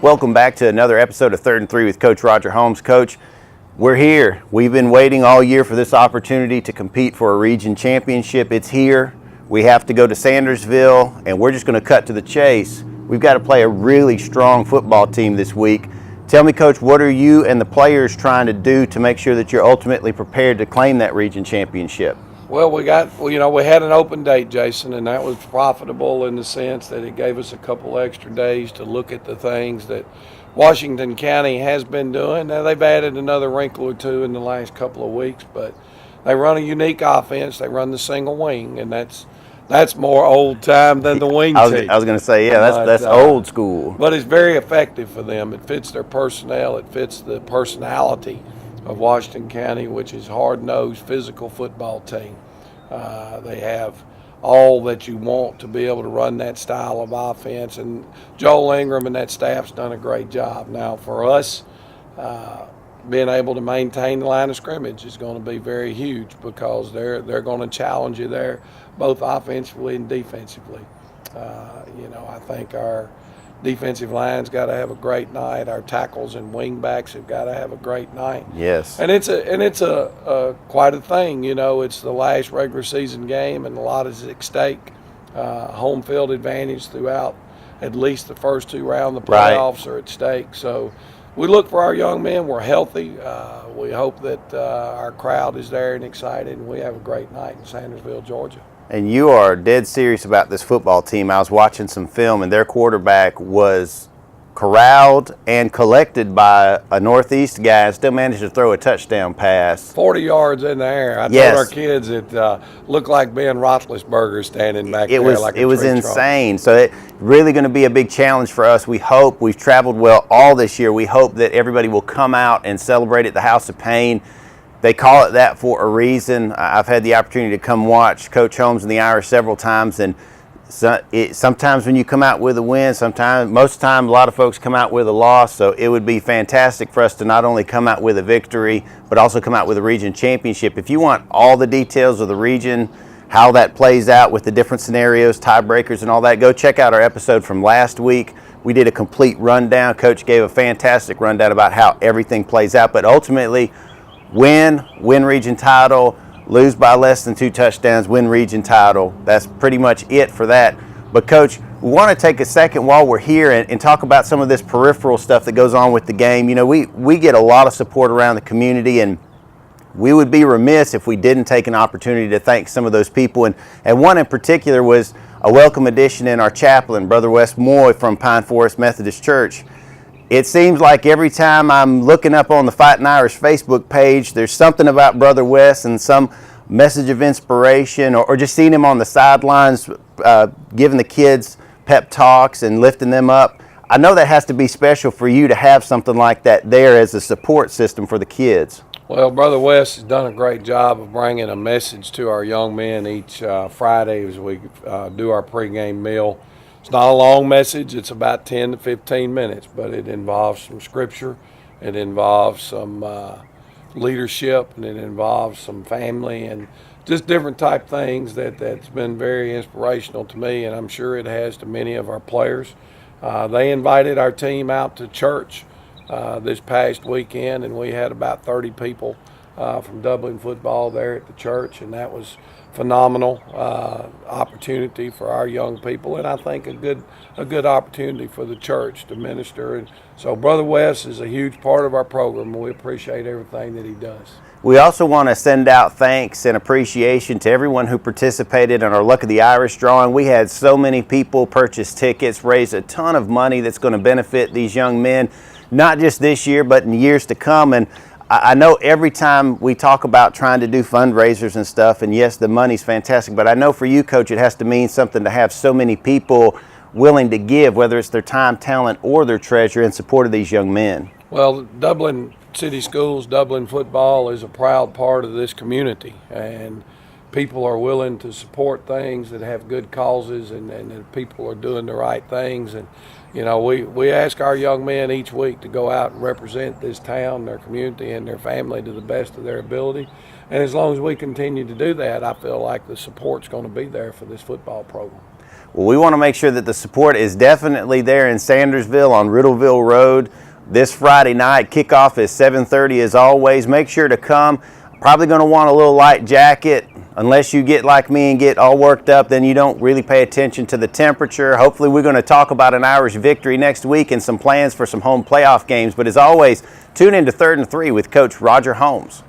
Welcome back to another episode of 3rd and 3 with Coach Roger Holmes. Coach, we're here. We've been waiting all year for this opportunity to compete for a region championship. It's here. We have to go to Sandersville, and we're just going to cut to the chase. We've got to play a really strong football team this week. Tell me, Coach, what are you and the players trying to do to make sure that you're ultimately prepared to claim that region championship? Well, we had an open date, Jason, and that was profitable in the sense that it gave us a couple extra days to look at the things that Washington County has been doing. Now, they've added another wrinkle or two in the last couple of weeks, but they run a unique offense. They run the single wing, and that's more old time than the wing team. I was going to say, yeah, that's old school. But it's very effective for them. It fits their personnel. It fits the personality of Washington County, which is hard-nosed, physical football team. They have all that you want to be able to run that style of offense, and Joel Ingram and that staff's done a great job. Now, for us, being able to maintain the line of scrimmage is going to be very huge because they're going to challenge you there, both offensively and defensively. I think our defensive line's got to have a great night. Our tackles and wing backs have got to have a great night. Yes. And it's a quite a thing. It's the last regular season game, and a lot is at stake. Home field advantage throughout at least the first two rounds of the playoffs are at stake. So we look for our young men. We're healthy. We hope that our crowd is there and excited, and we have a great night in Sandersville, Georgia. And you are dead serious about this football team. I was watching some film, and their quarterback was corralled and collected by a Northeast guy and still managed to throw a touchdown pass. 40 yards in the air. I told our kids it looked like Ben Roethlisberger standing back there like a It was tree insane. So it's really going to be a big challenge for us. We hope. We've traveled well all this year. We hope that everybody will come out and celebrate at the House of Pain. They call it that for a reason. I've had the opportunity to come watch Coach Holmes and the Irish several times, and sometimes when you come out with a win, most of the time, a lot of folks come out with a loss. So it would be fantastic for us to not only come out with a victory, but also come out with a region championship. If you want all the details of the region, how that plays out with the different scenarios, tiebreakers, and all that, go check out our episode from last week. We did a complete rundown. Coach gave a fantastic rundown about how everything plays out, but ultimately, win region title, lose by less than 2 touchdowns, win region title. That's pretty much it for that. But, Coach, we want to take a second while we're here and talk about some of this peripheral stuff that goes on with the game. We get a lot of support around the community, and we would be remiss if we didn't take an opportunity to thank some of those people. And one in particular was a welcome addition in our chaplain, Brother Wes Moye from Pine Forest Methodist Church. It seems like every time I'm looking up on the Fighting Irish Facebook page, there's something about Brother Wes and some message of inspiration, or just seeing him on the sidelines giving the kids pep talks and lifting them up. I know that has to be special for you to have something like that there as a support system for the kids. Well, Brother Wes has done a great job of bringing a message to our young men each Friday as we do our pregame meal. It's not a long message. It's about 10 to 15 minutes, but it involves some scripture. It involves some leadership, and it involves some family and just different type things that's been very inspirational to me, and I'm sure it has to many of our players. They invited our team out to church this past weekend, and we had about 30 people from Dublin football there at the church, and that was phenomenal opportunity for our young people, and I think a good opportunity for the church to minister. And so Brother Wes is a huge part of our program, and we appreciate everything that he does. We also want to send out thanks and appreciation to everyone who participated in our Luck of the Irish drawing. We had so many people purchase tickets, raise a ton of money that's going to benefit these young men, not just this year, but in years to come. And I know every time we talk about trying to do fundraisers and stuff, and yes, the money's fantastic, but I know for you, Coach, it has to mean something to have so many people willing to give, whether it's their time, talent, or their treasure in support of these young men. Well, Dublin City Schools, Dublin football is a proud part of this community, and people are willing to support things that have good causes, and people are doing the right things. And we ask our young men each week to go out and represent this town, their community, and their family to the best of their ability. And as long as we continue to do that, I feel like the support's going to be there for this football program. Well, we want to make sure that the support is definitely there in Sandersville on Riddleville Road this Friday night. Kickoff is 7:30 as always. Make sure to come. Probably going to want a little light jacket. Unless you get like me and get all worked up, then you don't really pay attention to the temperature. Hopefully we're going to talk about an Irish victory next week and some plans for some home playoff games. But as always, tune in to 3rd and 3 with Coach Roger Holmes.